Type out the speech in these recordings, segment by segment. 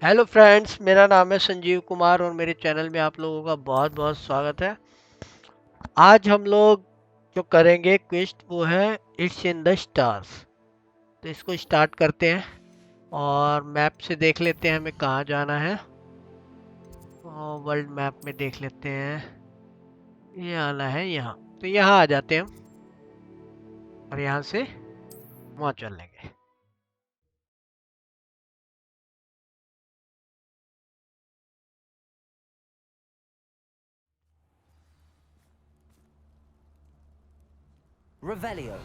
Hello friends, मेरा नाम है संजीव कुमार और मेरे चैनल में आप लोगों का बहुत बहुत स्वागत है। आज हम लोग जो करेंगे क्विस्ट वो है इट्स इन द स्टार्स। तो इसको स्टार्ट करते हैं और मैप से देख लेते हैं हमें कहाँ जाना है। और वर्ल्ड मैप में देख लेते हैं, ये आना है यहाँ। तो यहाँ आ जाते हैं हम और यहाँ से वहाँ चल लेंगे। Revelio.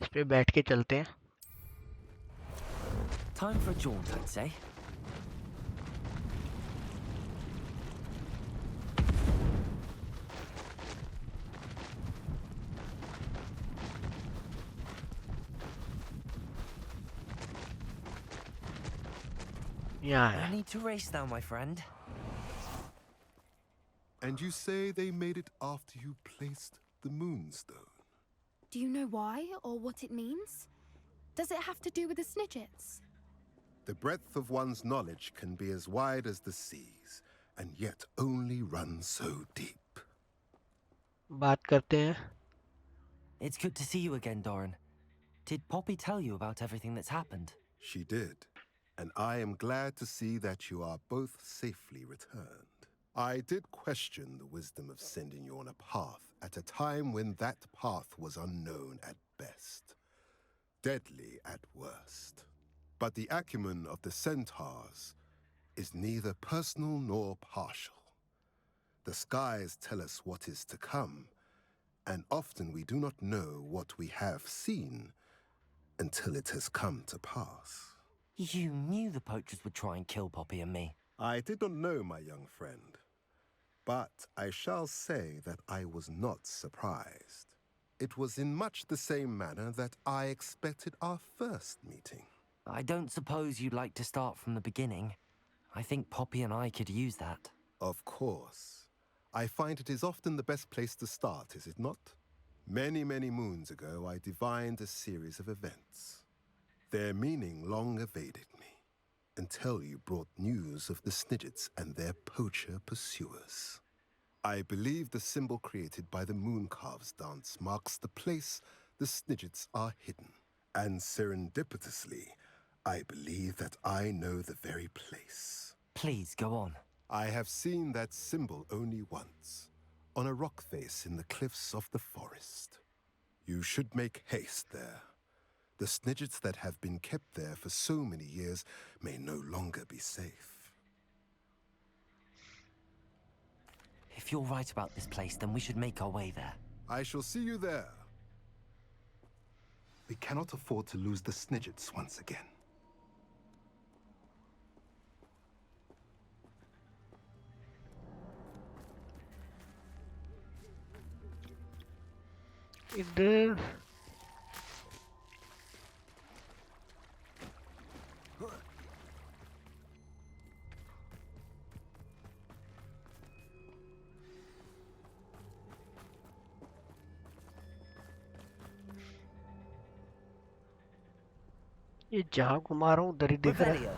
इस पे बैठ के चलते हैं। Time for a jaunt, I'd say. यहाँ No है। need to race now, my friend. And you say they made it after you placed the moonstone? Do you know why or what it means? Does it have to do with the Snidgets? The breadth of one's knowledge can be as wide as the seas, and yet only run so deep. बात करते हैं। It's good to see you again, Doran. Did Poppy tell you about everything that's happened? She did, and I am glad to see that you are both safely returned. I did question the wisdom of sending you on a path at a time when that path was unknown at best, deadly at worst. But the acumen of the centaurs is neither personal nor partial. The skies tell us what is to come, and often we do not know what we have seen until it has come to pass. You knew the poachers would try and kill Poppy and me. I did not know, my young friend, but I shall say that I was not surprised. It was in much the same manner that I expected our first meeting. I don't suppose you'd like to start from the beginning. I think Poppy and I could use that. Of course. I find it is often the best place to start, is it not? Many, many moons ago, I divined a series of events. Their meaning long evaded me, until you brought news of the Snidgets and their poacher pursuers. I believe the symbol created by the Mooncalves dance marks the place the Snidgets are hidden. And serendipitously, I believe that I know the very place. Please, go on. I have seen that symbol only once, on a rock face in the cliffs of the forest. You should make haste there. The Snidgets that have been kept there for so many years may no longer be safe. If you're right about this place, then we should make our way there. I shall see you there. We cannot afford to lose the Snidgets once again. इधर ये जहाँ घुमा रहा हूँ उधर ही दिख रहा है। Revelio.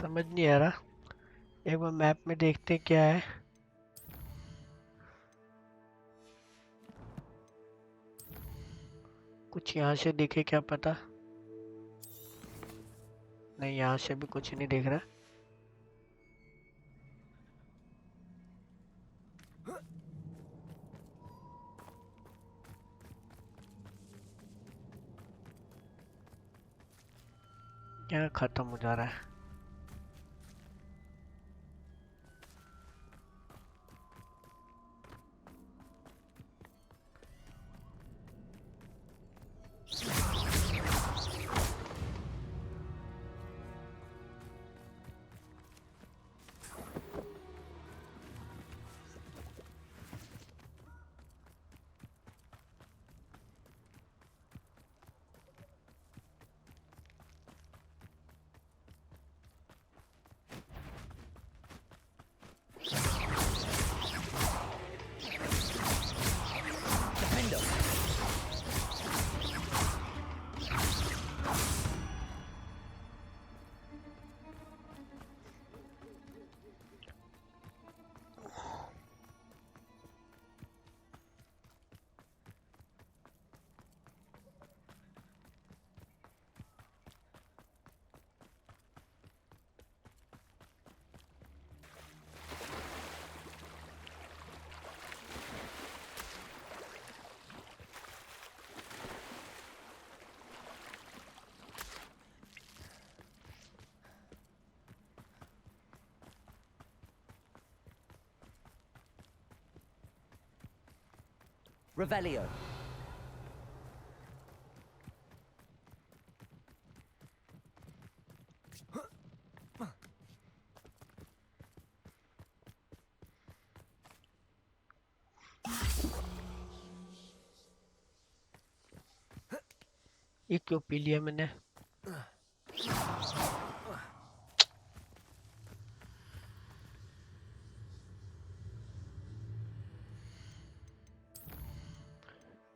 समझ नहीं आ रहा। एक बार मैप में देखते हैं क्या है। कुछ यहाँ से दिखे क्या पता। नहीं, यहाँ से भी कुछ नहीं दिख रहा। यहाँ खत्म हो जा रहा है। Revelio. ये क्यों पी लिया मैंने?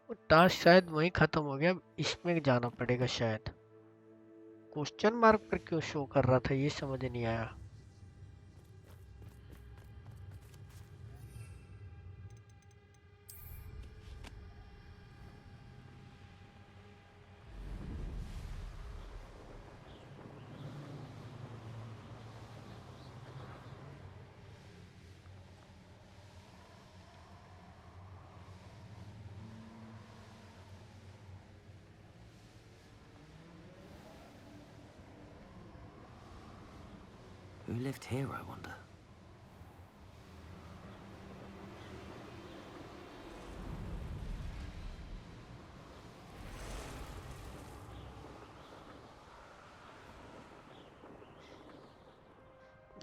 वो टास्क शायद वहीं खत्म हो गया, इसमें जाना पड़ेगा शायद। क्वेश्चन मार्क पर क्यों शो कर रहा था ये समझ नहीं आया। Who lived here, I wonder?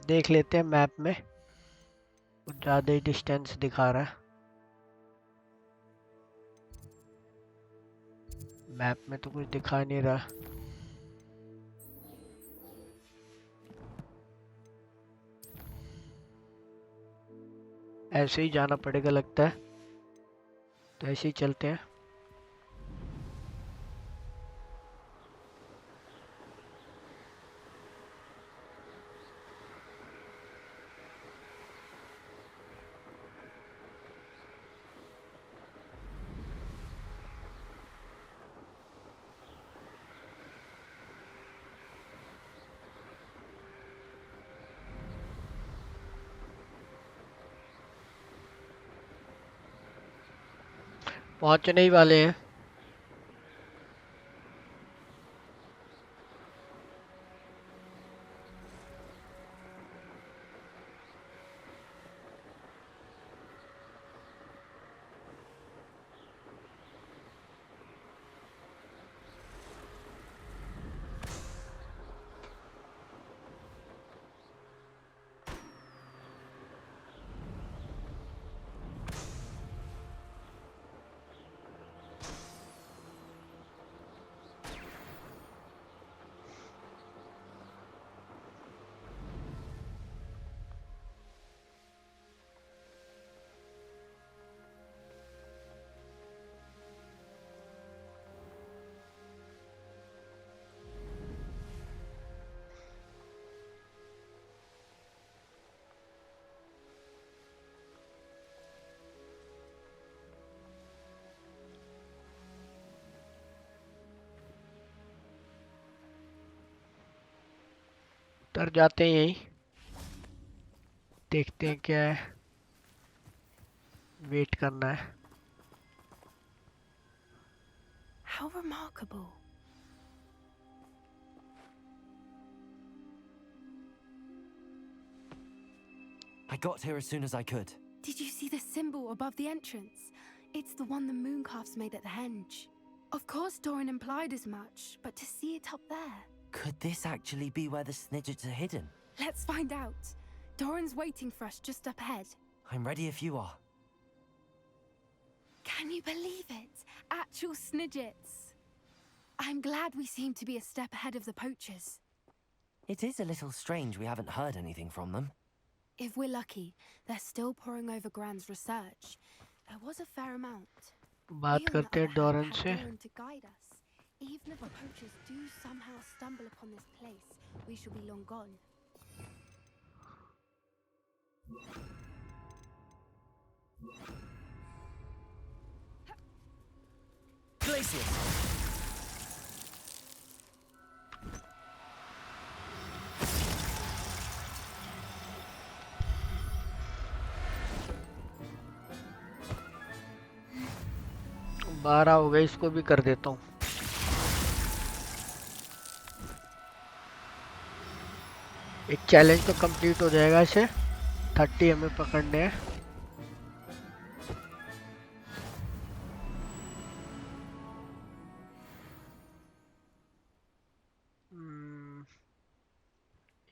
देख लेते हैं मैप में, कुछ ज्यादा ही डिस्टेंस दिखा रहा है। मैप में तो कुछ दिखा नहीं रहा। ऐसे ही जाना पड़ेगा लगता है, तो ऐसे ही चलते हैं। पहुंचने ही वाले हैं। उतर जाते हैं यहीं, देखते हैं क्या है। वेट करना है। How remarkable. I got here as soon as I could. Did you see the symbol above the entrance? It's the one the mooncalfs made at the henge. Of course Doran implied as much, but to see it up there... Could this actually be where the Snidgets are hidden? Let's find out. Doran's waiting for us just up ahead. I'm ready if you are. Can you believe it? Actual Snidgets. I'm glad we seem to be a step ahead of the poachers. It is a little strange we haven't heard anything from them. If we're lucky, they're still poring over Gran's research. There was a fair amount. बात We, on the करते हैं other hand, डोरन had से। Doran to guide us. Even if the poachers do somehow stumble upon this place, we shall be long gone. Glacius! बारह हो गए, इसको भी कर देता हूँ। एक चैलेंज तो कंप्लीट हो जाएगा इसे। 30 हमें पकड़ने हैं।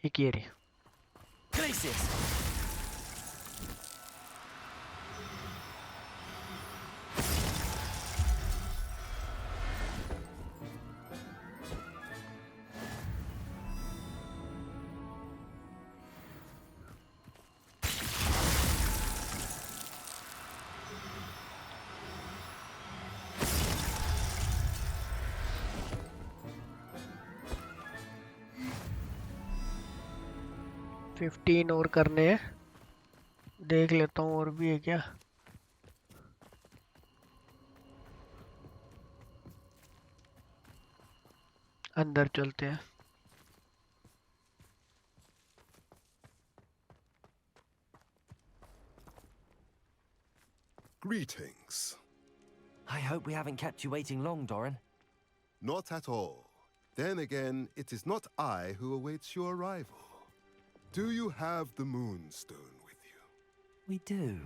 एक ये रही। Glacis! फिफ्टीन और करने हैं। देख लेता हूँ और भी है क्या। अंदर चलते हैं। Greetings. I hope we haven't kept you waiting long, Doran. Not at all. Then again, it is not I who awaits your arrival. Do you have the Moonstone with you? We do.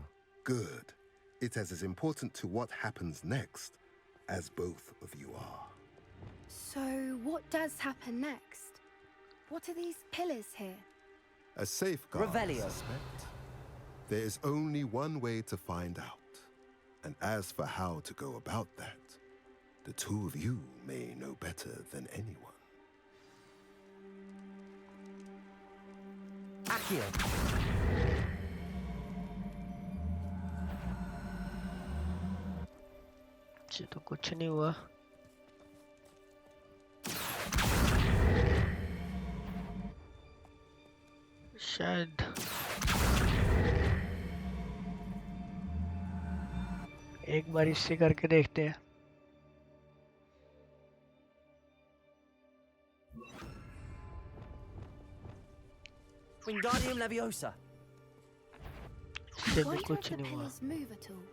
Good. It is as important to what happens next as both of you are. So, what does happen next? What are these pillars here? A safeguard, I Revelio. suspect. There is only one way to find out. And as for how to go about that, the two of you may know better than anyone. Accio! ये तो कुछ नहीं हुआ। शायद एक बार इससे करके देखते हैं। Wingardium Leviosa! इससे भी Wonder if कुछ the नहीं हुआ। pillars move at all.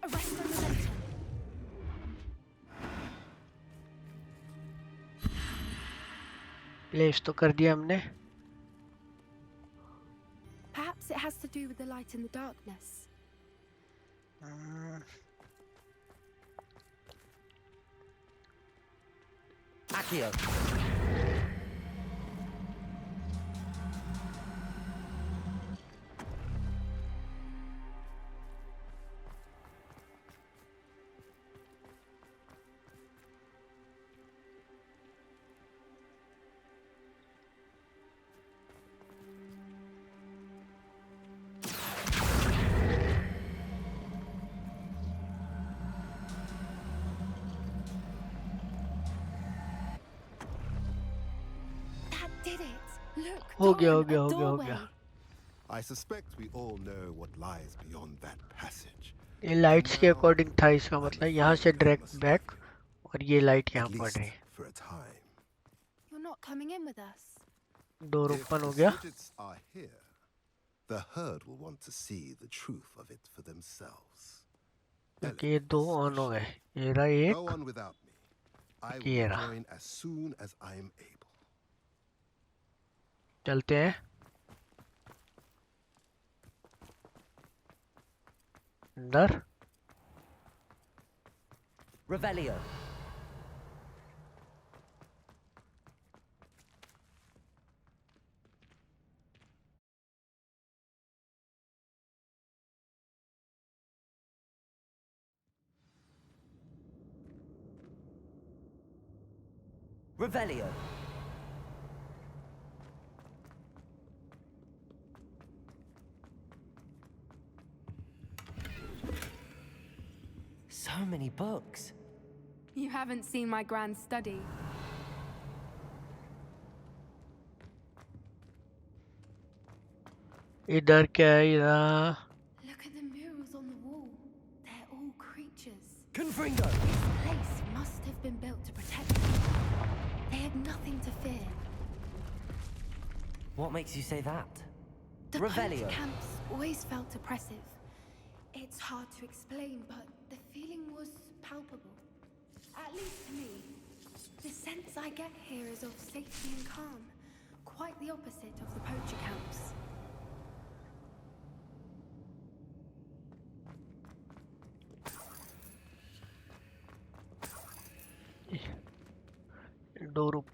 Arrest the momentum. Place तो कर दिया हमने। Perhaps it has to do with the light in the darkness. Accio! That did it. Look, हो गया, Doran, हो गया, a हो गया, हो doorway. गया। I suspect we all know what lies beyond that passage. ये लाइट्स के now, अकॉर्डिंग था इसका I'm मतलब यहाँ से afraid I direct must back leave you, और ये लाइट यहाँ at पड़ least रही है। for a time. You're not coming in with us. Door If open हो the गया। Sigits are here, the herd will want to see the truth of it for themselves. क्योंकि ये दो Elephants, on हो गए। especially. ये रहा Go एक। on without me. I एक will ये रहा। rejoin as soon as I am able. चलते हैं। अंदर। Revelio! Revelio! So many books. You haven't seen my grand study. इधर क्या है इधर? Look at the murals on the wall. They're all creatures. Confringo! This place must have been built to protect them. They had nothing to fear. What makes you say that? The Revelio. poacher camps always felt oppressive. It's hard to explain, but the feeling was palpable. At least to me. The sense I get here is of safety and calm. Quite the opposite of the poacher camps.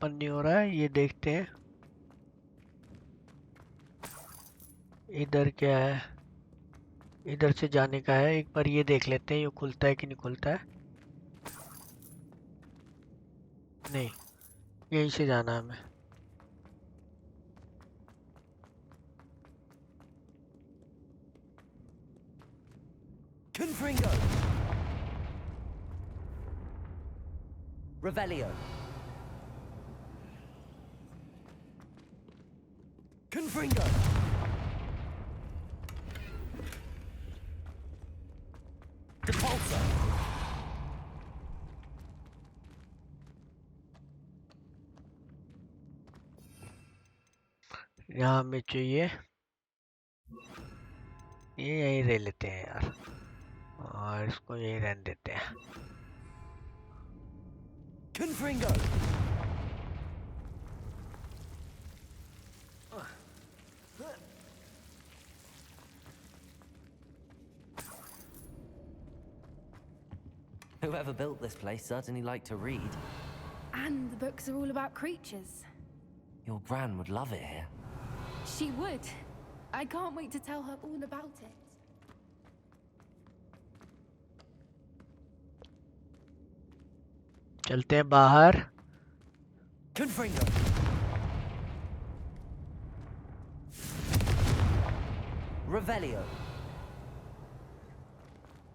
Open नहीं हो रहा है, ये देखते हैं इधर क्या है। इधर से जाने का है, एक बार ये देख लेते हैं ये खुलता है कि नहीं खुलता है। नहीं, यहीं से जाना है हमें। Confringo! Revelio! Confringo! Depulsor! यहाँ हमें चाहिए, ये यहीं रह लेते हैं यार, और इसको यहीं रहने देते हैं। Confringo! Whoever built this place certainly liked to read. And the books are all about creatures. Your Gran would love it here. She would. I can't wait to tell her all about it. चलते हैं बाहर। Confringo! Revelio!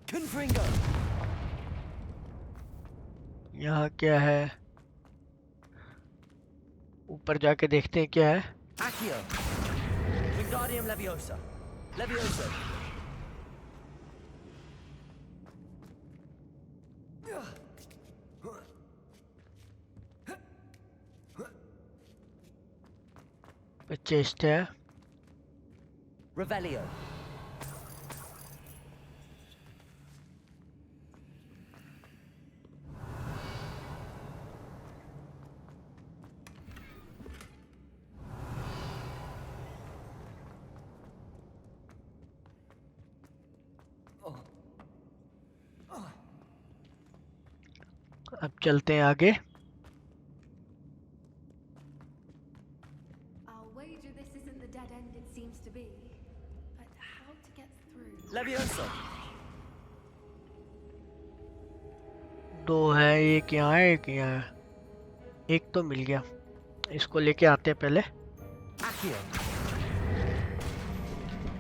Confringo! यहाँ क्या है, ऊपर जाके देखते हैं क्या है। Accio! Wingardium Leviosa! Leviosa! Chest है। Revelio! अब चलते हैं आगे। I'll wager this isn't the dead end it seems to be. But how to get through? Leviosa! दो है, एक यहाँ है एक यहाँ है। एक तो मिल गया, इसको लेके आते हैं पहले। Accio!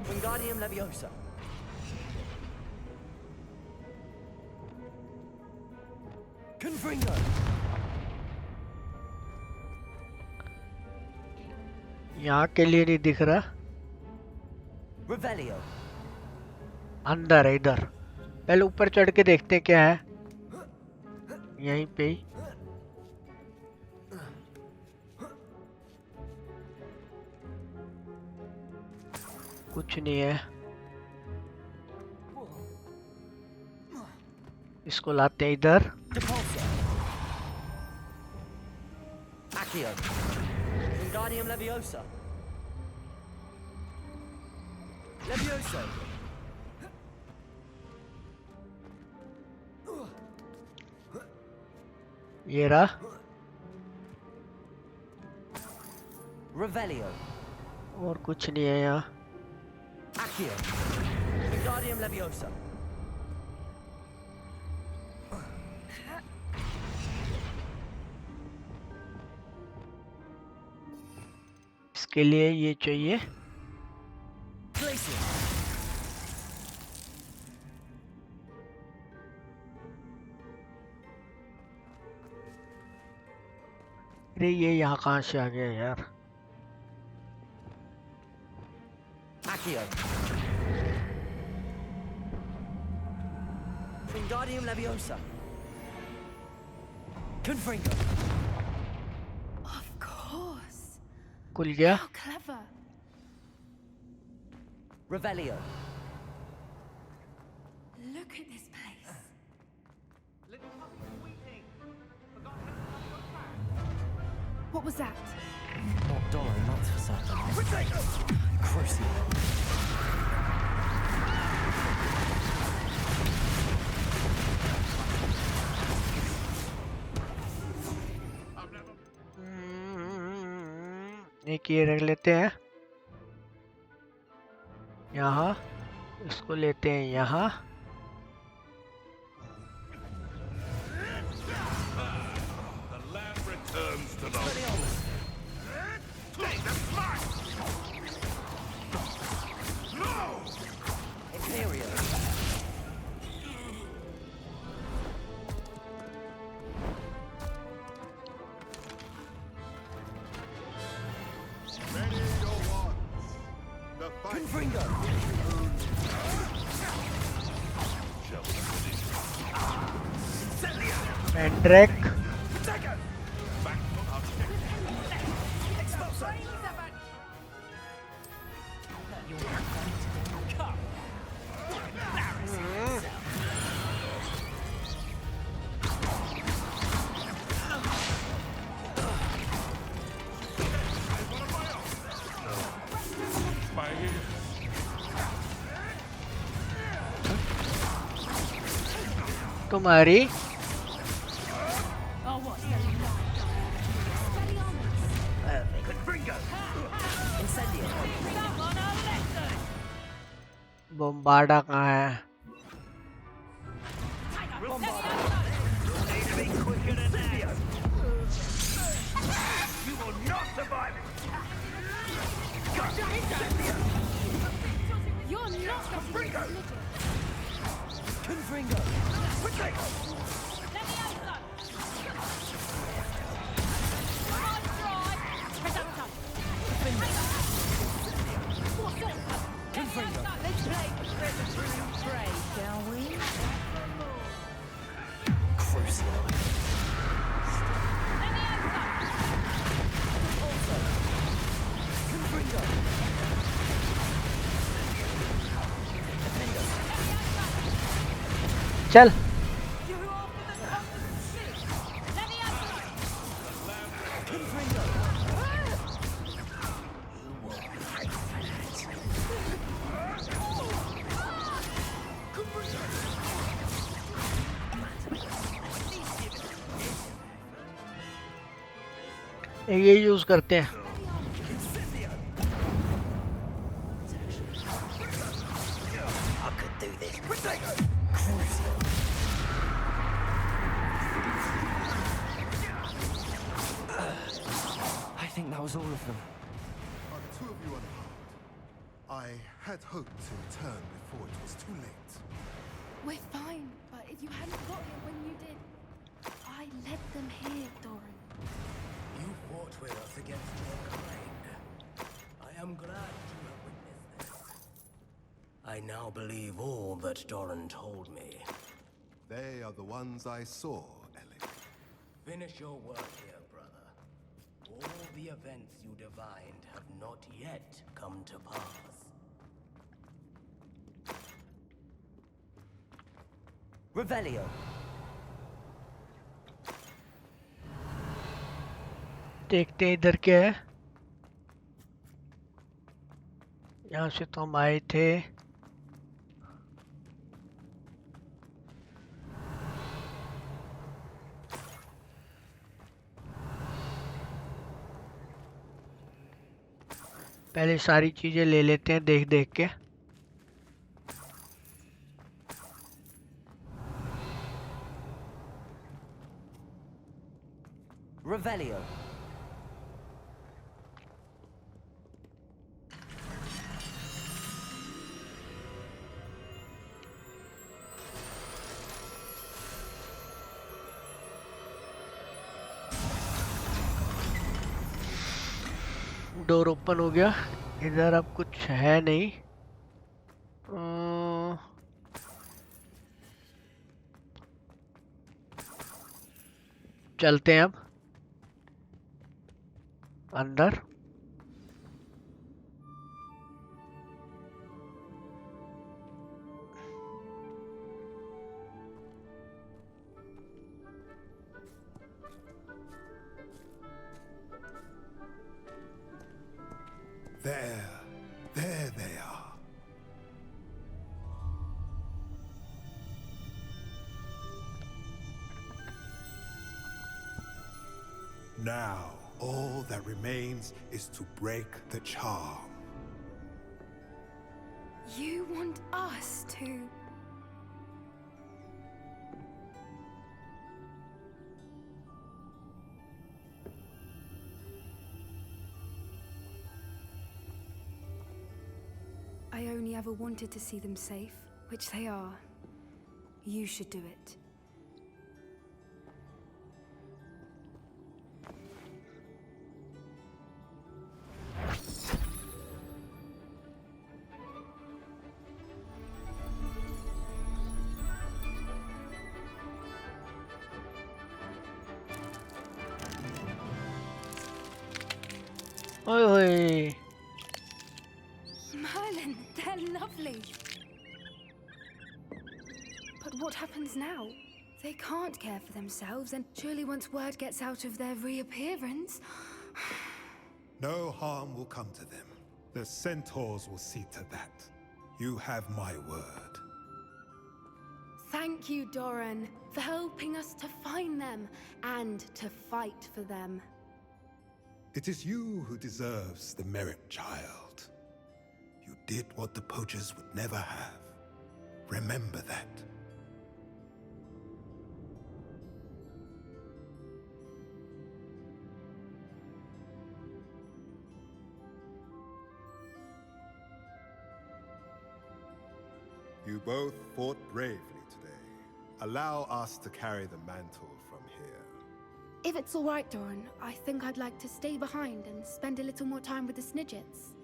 Wingardium Leviosa! Confringo! यहाँ के लिए नहीं दिख रहा, Revelio! अंदर है इधर। पहले ऊपर चढ़ के देखते हैं क्या है, यहीं पे ही। कुछ नहीं है, इसको लाते हैं इधर। Depulsor! Accio! Wingardium Leviosa! Leviosa! ये रहा। Revelio! और कुछ नहीं है यहाँ। Accio! Wingardium Leviosa! इसके लिए ये चाहिए। Glacier! अरे ये यहाँ कहाँ से आ गया यार। Accio! Wingardium Leviosa! Confringo! Of course. खुल गया। How clever. Revelio! Look at this place. What was that? Not Dora, that's for certain. Crucible. एक ये रख लेते हैं यहाँ, इसको लेते हैं यहाँ। The land returns to the Ready your wands. The fight. Mandrake, तुम्हारी बम्बार्डा कहाँ है? You're not the चल ये यूज करते हैं। I think that was all of them. Are the two of you unharmed? I had hoped to return before it was too late. We're fine, but if you hadn't got here when you did, I led them here, Doran. You fought with us against your kind. I am glad to have witnessed this. I now believe all that Doran told me. They are the ones I saw, Ellie. Finish your work here, brother. All the events you divined have not yet come to pass. Revelio. देखते हैं इधर क्या है। यहाँ से तो हम आए थे। पहले सारी चीजें ले लेते हैं देख देख के। Revelio. डोर ओपन हो गया। इधर अब कुछ है नहीं। चलते हैं अब अंदर। There they are. Now, All that remains is to break the charm. You want us to... I only ever wanted to see them safe, which they are. You should do it. ओए होए। Merlin, they're lovely. But what happens now? They can't care for themselves, and surely once word gets out of their reappearance... No harm will come to them. The centaurs will see to that. You have my word. Thank you, Doran, for helping us to find them and to fight for them. It is you who deserves the merit, child. You did what the poachers would never have. Remember that. You both fought bravely today. Allow us to carry the mantle from here. If it's all right, Doran, I think I'd like to stay behind and spend a little more time with the Snidgets.